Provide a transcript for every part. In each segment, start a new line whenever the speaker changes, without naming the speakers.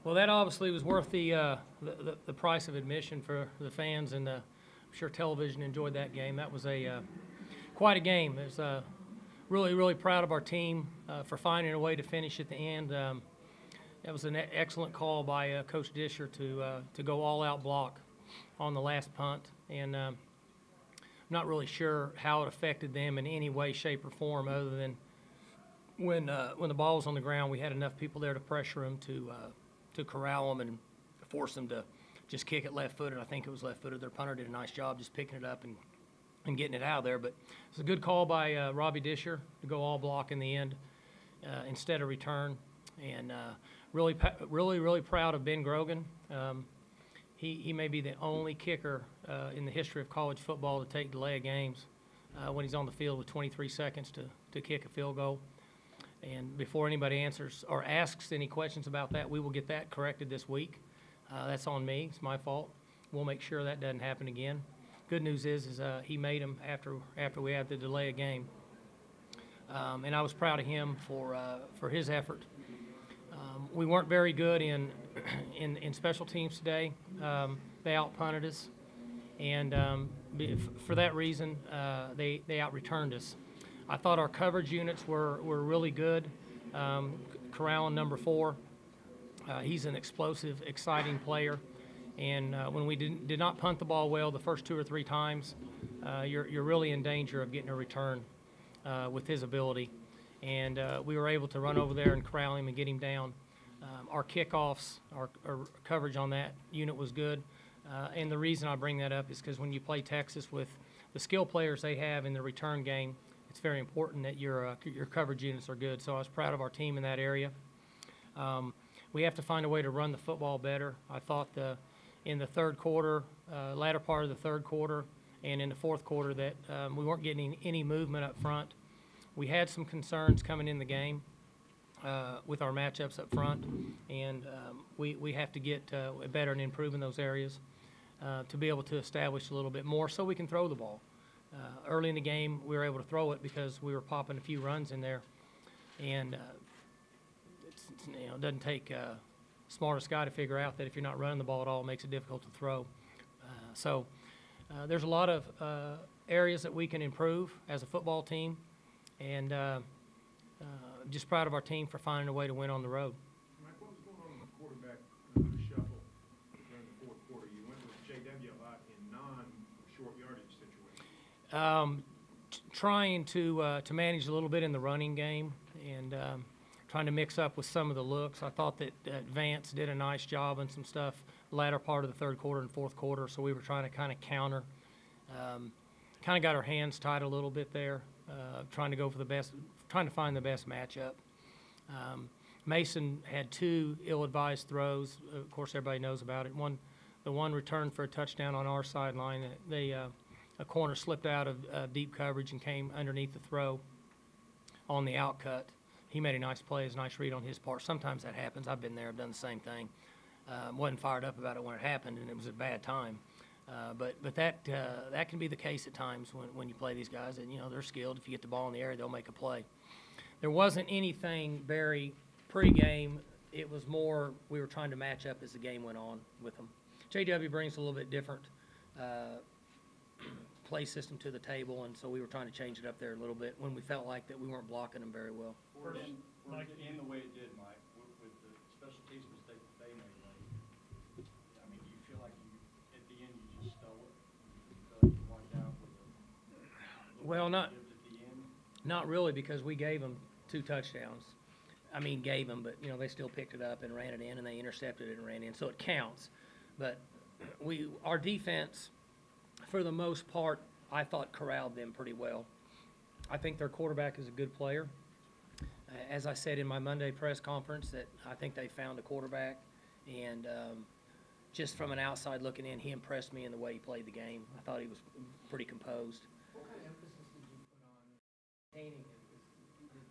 Well, that obviously was worth the price of admission for the fans, and I'm sure television enjoyed that game. That was quite a game. It was really proud of our team for finding a way to finish at the end. That was an excellent call by Coach Disher to go all-out block on the last punt, and I'm not really sure how it affected them in any way, shape, or form, other than when the ball was on the ground, we had enough people there to pressure them to corral them and force them to just kick it left-footed. I think it was left-footed. Their punter did a nice job just picking it up and getting it out of there. But it's a good call by Robbie Disher to go all block in the end instead of return. And really proud of Ben Grogan. He may be the only kicker in the history of college football to take delay of games when he's on the field with 23 seconds to kick a field goal. And before anybody answers or asks any questions about that, we will get that corrected this week. That's on me. It's my fault. We'll make sure that doesn't happen again. Good news is he made them after we had the delay of game. And I was proud of him for his effort. We weren't very good in special teams today. They out-punted us. And for that reason, they out-returned us. I thought our coverage units were really good. Corralling number 4, he's an explosive, exciting player. And when we did not punt the ball well the first 2 or 3 times, you're really in danger of getting a return with his ability. And we were able to run over there and corral him and get him down. Our kickoffs, our coverage on that unit was good. And the reason I bring that up is because when you play Texas with the skill players they have in the return game, it's very important that your coverage units are good. So I was proud of our team in that area. We have to find a way to run the football better. I thought in the third quarter, latter part of the third quarter, and in the fourth quarter that we weren't getting any movement up front. We had some concerns coming in the game with our matchups up front, and we have to get better and improve in those areas to be able to establish a little bit more so we can throw the ball. Early in the game, we were able to throw it because we were popping a few runs in there, and it doesn't take smartest guy to figure out that if you're not running the ball at all, it makes it difficult to throw. So there's a lot of areas that we can improve as a football team, and just proud of our team for finding a way to win on the road.
Mike, what was going on the quarterback shuffle during the fourth quarter? You went with J.W. a lot in non-short yardage situations.
Trying to manage a little bit in the running game and trying to mix up with some of the looks. I thought that Vance did a nice job on some stuff latter part of the third quarter and fourth quarter, so we were trying to kind of counter. Kind of got our hands tied a little bit there, trying to go for the best, trying to find the best matchup. Mason had 2 ill-advised throws. Of course, everybody knows about it. The one return for a touchdown on our sideline. A corner slipped out of deep coverage and came underneath the throw on the outcut. He made a nice play, a nice read on his part. Sometimes that happens. I've been there. I've done the same thing. Wasn't fired up about it when it happened, and it was a bad time. But that can be the case at times when you play these guys. And, they're skilled. If you get the ball in the air, they'll make a play. There wasn't anything very pre-game. It was more we were trying to match up as the game went on with them. J.W. brings a little bit different play system to the table, and so we were trying to change it up there a little bit when we felt like that we weren't blocking them very well.
Mike, in the way it did, Mike, with the special teams mistake that they made late, I mean, do you feel like at the end you just stole it? Do you feel like you walked out with a
well,
at the end?
Not really, because we gave them 2 touchdowns. I mean, gave them, but they still picked it up and ran it in, and they intercepted it and ran in, so it counts. But our defense, for the most part, I thought corralled them pretty well. I think their quarterback is a good player. As I said in my Monday press conference, that I think they found a quarterback, and just from an outside looking in, he impressed me in the way he played the game. I thought he was pretty composed.
What kind of emphasis did you put on maintaining him? Because he did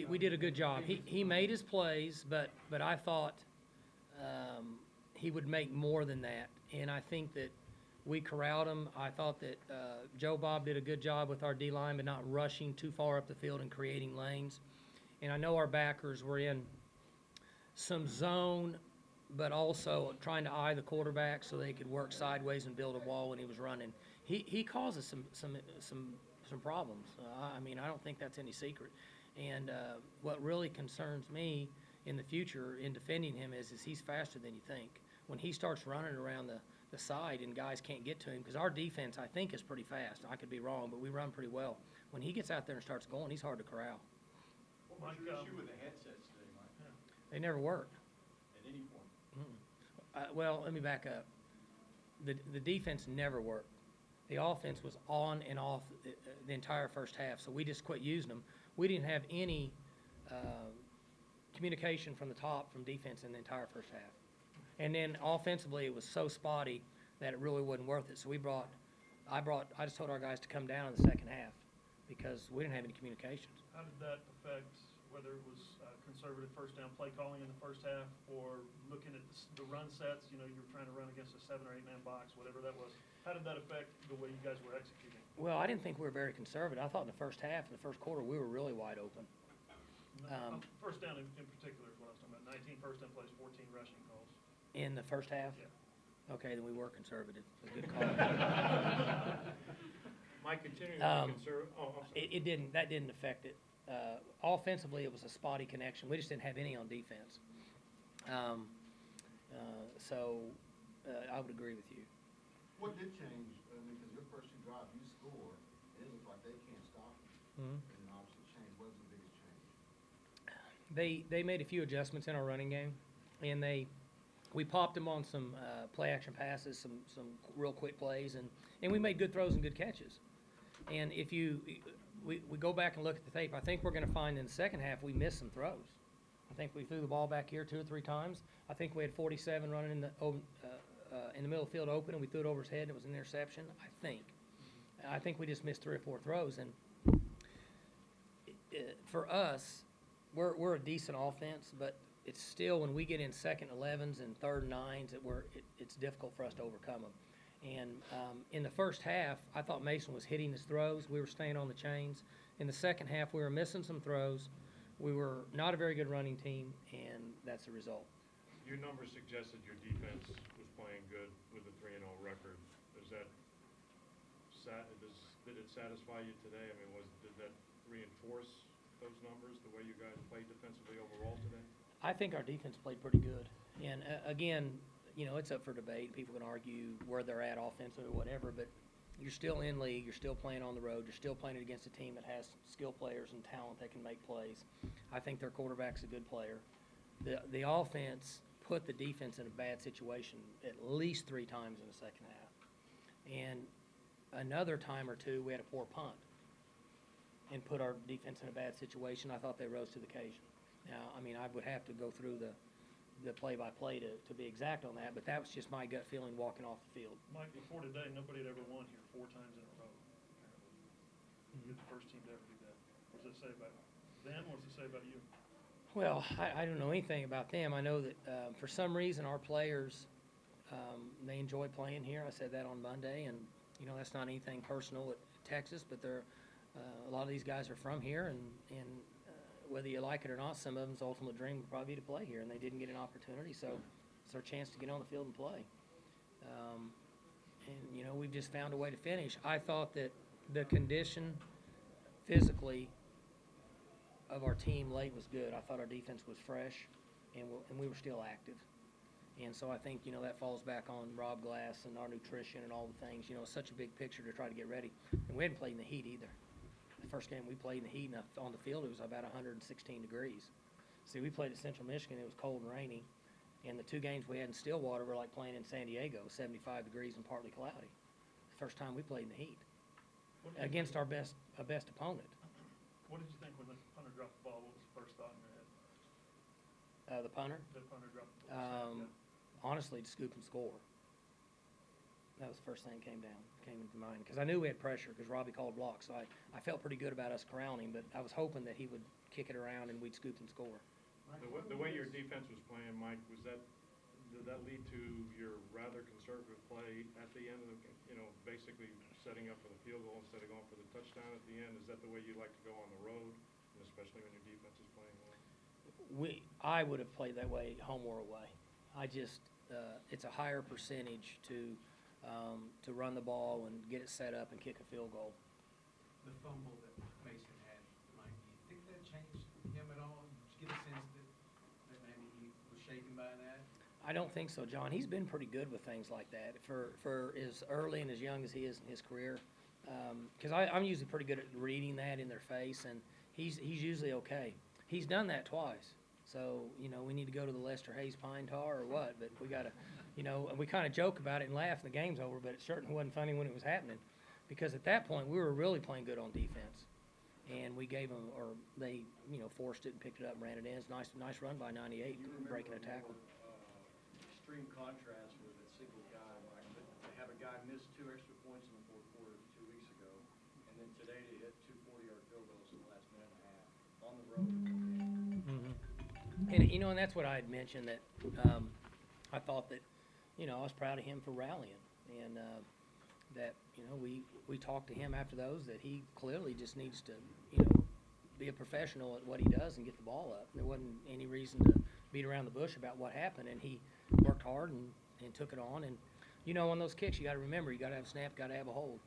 better.
We did a good job. He made his plays, but I thought he would make more than that, and I think that we corralled him. I thought that Joe Bob did a good job with our D-line, but not rushing too far up the field and creating lanes. And I know our backers were in some zone but also trying to eye the quarterback so they could work sideways and build a wall when he was running. He causes some problems. I mean, I don't think that's any secret. And what really concerns me in the future in defending him is he's faster than you think. When he starts running around the side and guys can't get to him, because our defense, I think, is pretty fast. I could be wrong, but we run pretty well. When he gets out there and starts going, he's hard to corral.
What was your issue with the headsets today, Mike?
They never work.
At any point?
Well, let me back up. The defense never worked. The offense was on and off the entire first half, so we just quit using them. We didn't have any communication from the top from defense in the entire first half. And then offensively, it was so spotty that it really wasn't worth it. So I just told our guys to come down in the second half because we didn't have any communications.
How did that affect whether it was conservative first down play calling in the first half or looking at the run sets? You know, you were trying to run against a 7 or 8 man box, whatever that was. How did that affect the way you guys were executing?
Well, I didn't think we were very conservative. I thought in the first half, in the first quarter, we were really wide open.
First down in particular is what I was talking about. 19 first down plays, 14 rushing calls.
In the first half?
Yeah.
Okay, then we were conservative. A good call.
Mike, continuing to be conservative. Oh, I'm sorry.
That didn't affect it. Offensively, it was a spotty connection. We just didn't have any on defense. So I would agree with you.
What did change? I mean, because your first 2 drives, you scored, and it looked like they can't stop you.
Mhm.
And obviously changed. What was the biggest change?
They made a few adjustments in our running game, and we popped them on some play action passes, some real quick plays, and we made good throws and good catches. And if we go back and look at the tape, I think we're going to find in the second half we missed some throws. I think we threw the ball back here 2 or 3 times. I think we had 47 running in the middle of the field open, and we threw it over his head, and it was an interception, I think we just missed 3 or 4 throws. And for us, we're a decent offense, but it's still when we get in second 11s and third 9s it's difficult for us to overcome them. And in the first half, I thought Mason was hitting his throws. We were staying on the chains. In the second half, we were missing some throws. We were not a very good running team, and that's the result.
Your numbers suggested your defense was playing good with a 3-0 record. Did it satisfy you today? I mean, did that reinforce those numbers, the way you guys played defensively overall today?
I think our defense played pretty good. And again, you know, it's up for debate. People can argue where they're at offensively or whatever, but you're still in league. You're still playing on the road. You're still playing against a team that has skill players and talent that can make plays. I think their quarterback's a good player. The offense put the defense in a bad situation at least 3 times in the second half. And another time or 2, we had a poor punt and put our defense in a bad situation. I thought they rose to the occasion. Now, I mean, I would have to go through the play-by-play to be exact on that, but that was just my gut feeling walking off the field.
Mike, before today, nobody had ever won here 4 times in a row, apparently. You're the first team to ever do that. What does it say about them? What does it say about you?
Well, I don't know anything about them. I know that for some reason our players, they enjoy playing here. I said that on Monday, and, you know, that's not anything personal at Texas, but a lot of these guys are from here, and whether you like it or not, some of them's ultimate dream would probably be to play here, and they didn't get an opportunity, so it's our chance to get on the field and play. And, you know, we've just found a way to finish. I thought that the condition physically of our team late was good. I thought our defense was fresh, and we were still active. And so I think, you know, that falls back on Rob Glass and our nutrition and all the things. You know, it's such a big picture to try to get ready. And we hadn't played in the heat either. The first game we played in the heat, and on the field it was about 116 degrees. See, we played at Central Michigan. It was cold and rainy. And the 2 games we had in Stillwater were like playing in San Diego, 75 degrees and partly cloudy. The first time we played in the heat against our best opponent.
What did you think when the punter dropped the ball? What was the first thought in your head?
The punter?
The punter dropped the ball.
Honestly, to scoop and score. That was the first thing that came into mind. Because I knew we had pressure because Robbie called blocks. So I felt pretty good about us corralling, but I was hoping that he would kick it around and we'd scoop and score.
The way your defense was playing, Mike, did that lead to your rather conservative play at the end of the, you know, basically setting up for the field goal instead of going for the touchdown at the end? Is that the way you like to go on the road, and especially when your defense is playing well?
I would have played that way home or away. it's a higher percentage to run the ball and get it set up and kick a field goal.
The fumble that Mason had, Mike, do you think that changed him at all? Did you get a sense that maybe he was shaken by that?
I don't think so, John. He's been pretty good with things like that for as early and as young as he is in his career. Because I'm usually pretty good at reading that in their face, and he's usually okay. He's done that twice. So, we need to go to the Lester Hayes Pine Tar or what, but we got to, and we kind of joke about it and laugh and the game's over, but it certainly wasn't funny when it was happening. Because at that point, we were really playing good on defense. And we gave them, or they, forced it and picked it up and ran it in. It's nice run by 98, breaking a tackle.
Extreme contrast with a single guy, Mike. They have a guy miss 2 extra points in the fourth quarter 2 weeks ago, and then today they hit 2 40-yard field goals in the last minute and a half on the road.
And and that's what I had mentioned, that I thought that I was proud of him for rallying, and that we talked to him after those, that he clearly just needs to be a professional at what he does and get the ball up. There wasn't any reason to beat around the bush about what happened, and he worked hard and took it on. And on those kicks, you got to remember, you got to have a snap, got to have a hold.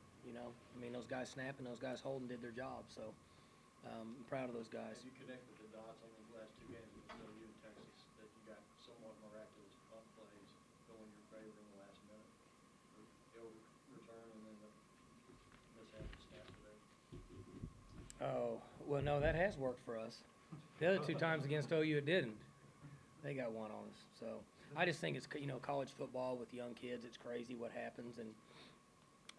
Those guys snapping, those guys holding did their job. So I'm proud of those guys.
Have you connected the dots on those last 2 games with you in Texas, that you got somewhat miraculous punt plays going your favor in the last minute? Ill return and then the mishap and snap today.
Oh, well, no, that has worked for us. The other 2 times against OU, it didn't. They got one on us. So I just think it's, college football with young kids, it's crazy what happens. And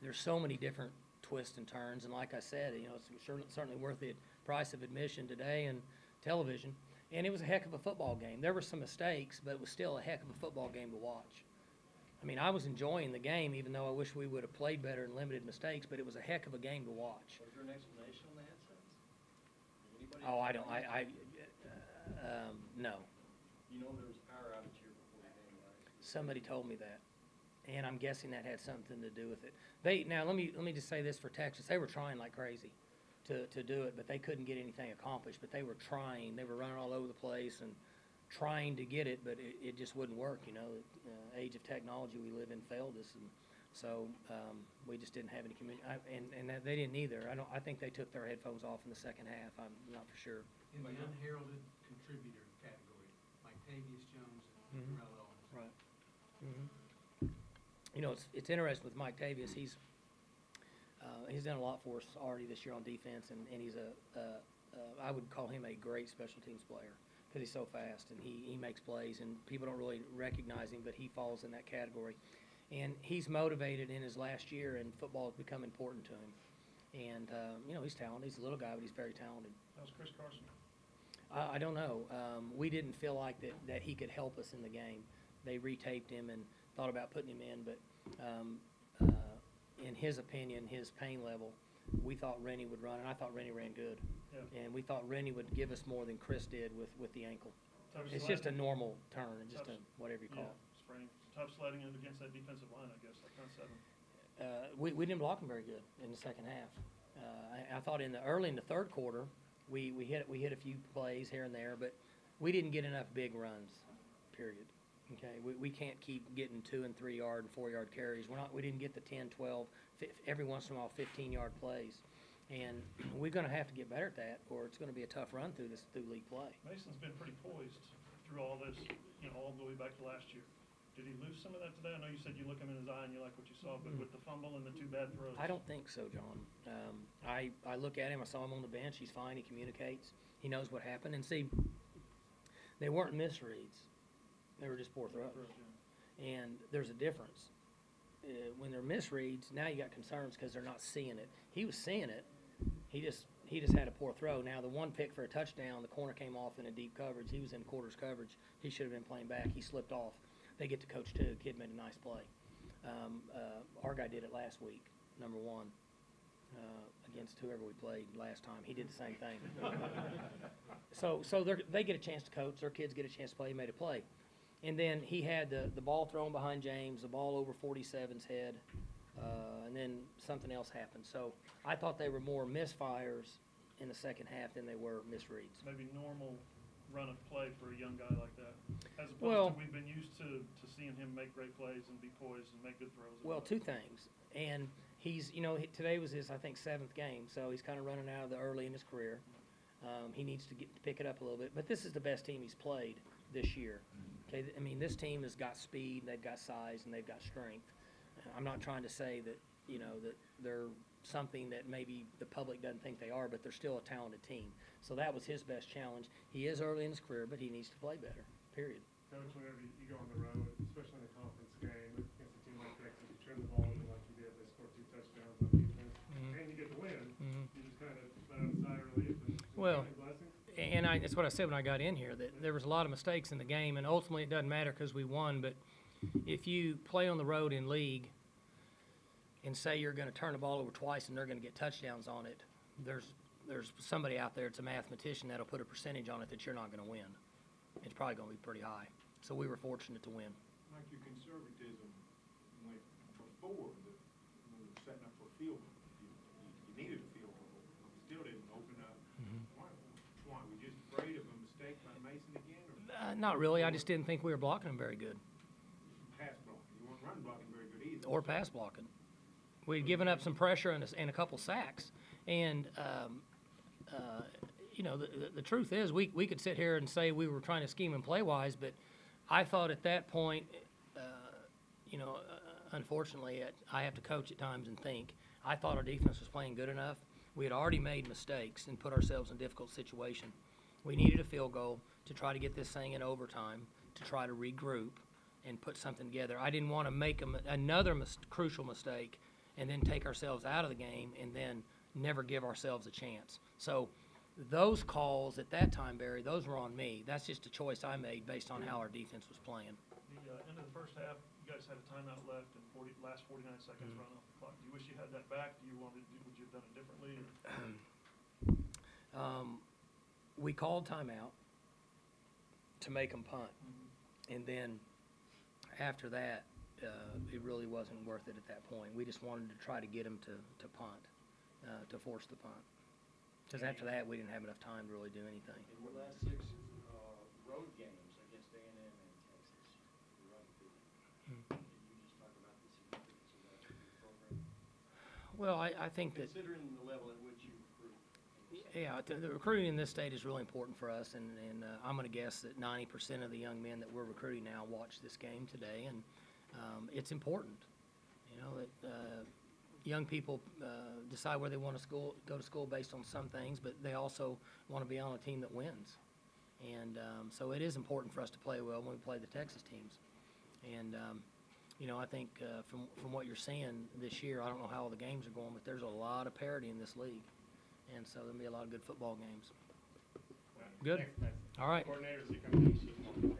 there's so many different twists and turns. And like I said, it's certainly worth the price of admission today and television. And it was a heck of a football game. There were some mistakes, but it was still a heck of a football game to watch. I was enjoying the game, even though I wish we would have played better and limited mistakes, but it was a heck of a game to watch.
Was there an explanation on the headsets? Anybody?
Oh, I don't, no.
There was a power outage here before the game, right?
Somebody told me that, and I'm guessing that had something to do with it. Now let me just say this for Texas: they were trying like crazy to do it, but they couldn't get anything accomplished. But they were trying; they were running all over the place and trying to get it, but it just wouldn't work. Age of technology we live in failed us, and so we just didn't have any communication. And that they didn't either. I think they took their headphones off in the second half. I'm not for sure.
In the unheralded contributor category, Mike Jones and Terrell Owens.
Right. It's interesting with Mike Tavius. He's done a lot for us already this year on defense, and he's I would call him a great special teams player because he's so fast and he makes plays, and people don't really recognize him, but he falls in that category. And he's motivated in his last year, and football has become important to him. And he's talented. He's a little guy, but he's very talented.
That was Chris Carson.
I don't know. We didn't feel like that he could help us in the game. They retaped him and thought about putting him in, but in his opinion, his pain level, we thought Rennie would run, and I thought Rennie ran good.
Yeah.
And we thought Rennie would give us more than Chris did with the ankle.
Tough
It's
sledding.
just a normal turn, and just a whatever you call it.
Sprain. Tough sledding in against that defensive line, I guess, that front seven.
We didn't block him very good in the second half. I thought early in the third quarter, we hit a few plays here and there, but we didn't get enough big runs. Period. Okay, we can't keep getting 2 and 3 yard and 4 yard carries. We didn't get the 10, 12, every once in a while 15-yard plays, and we're going to have to get better at that, or it's going to be a tough run through league play.
Mason's been pretty poised through all this, all the way back to last year. Did he lose some of that today? I know you said you look him in his eye and you like what you saw, but with the fumble and the 2 bad throws.
I don't think so, John. I look at him. I saw him on the bench. He's fine. He communicates. He knows what happened. And see, they weren't misreads. They were just poor throws. And there's a difference. When they're misreads, now you got concerns because they're not seeing it. He was seeing it. He just had a poor throw. Now, the one pick for a touchdown, the corner came off in a deep coverage. He was in quarters coverage. He should have been playing back. He slipped off. They get to coach 2. Kid made a nice play. Our guy did it last week, number 1, against whoever we played last time. He did the same thing. So they get a chance to coach. Their kids get a chance to play. He made a play. And then he had the ball thrown behind James, the ball over 47's head, and then something else happened. So I thought they were more misfires in the second half than they were misreads.
Maybe normal run of play for a young guy like that? As opposed
Well-
to we've been used to seeing him make great plays and be poised and make good throws. and
Well,
all
two
that.
things. And he's, today was his, I think, 7th game, so he's kind of running out of the early in his career. He needs to pick it up a little bit. But this is the best team he's played this year. Okay, I mean, this team has got speed, they've got size, and they've got strength. I'm not trying to say that, that they're something that maybe the public doesn't think they are, but they're still a talented team. So that was his best challenge. He is early in his career, but he needs to play better, period.
Coach, whenever you go on the road, especially in a conference game against a team like Texas, you turn the ball over like you did, they scored 2 touchdowns on defense, and you get the win. You just kind of let out a sigh of relief and
Well,
blessings.
And that's what I said when I got in here, that there was a lot of mistakes in the game, and ultimately it doesn't matter because we won. But if you play on the road in league and say you're going to turn the ball over twice and they're going to get touchdowns on it, there's somebody out there, it's a mathematician, that'll put a percentage on it that you're not going to win. It's probably going to be pretty high. So we were fortunate to win.
Like your conservatism went before the setting up for a field goal. You needed a field goal. You still didn't open up. Why? Were you just afraid of a mistake by Mason again? Or
Not really. I just didn't think we were blocking them very good.
pass blocking? You weren't run blocking very good either.
Or pass blocking. We'd given up some pressure and a couple sacks. And, the truth is we could sit here and say we were trying to scheme and play-wise, but I thought at that point, unfortunately, I have to coach at times and think, I thought our defense was playing good enough. We had already made mistakes and put ourselves in a difficult situation. We needed a field goal to try to get this thing in overtime, to try to regroup and put something together. I didn't want to make another crucial mistake and then take ourselves out of the game and then never give ourselves a chance. So those calls at that time, Barry, those were on me. That's just a choice I made based on how our defense was playing.
The end of the first half, you guys had a timeout left and last 49 seconds run off the clock. Do you wish you had that back? Would you have done it differently?
We called timeout to make them punt. And then after that, it really wasn't worth it at that point. We just wanted to try to get them to punt, to force the punt. Because after that, we didn't have enough time to really do anything.
In your last 6 road games against A&M and Texas, you're undefeated. Can you just talk about the significance of that to your program?
Well, I think that,
Considering the level at which you recruit.
the recruiting in this state is really important for us, and I'm going to guess that 90% of the young men that we're recruiting now watch this game today, and it's important, that young people decide where they want to go to school based on some things, but they also want to be on a team that wins. And so it is important for us to play well when we play the Texas teams. And, I think from what you're seeing this year, I don't know how all the games are going, but there's a lot of parity in this league. And so there'll be a lot of good football games. Good. All right.
Coordinators, you come to the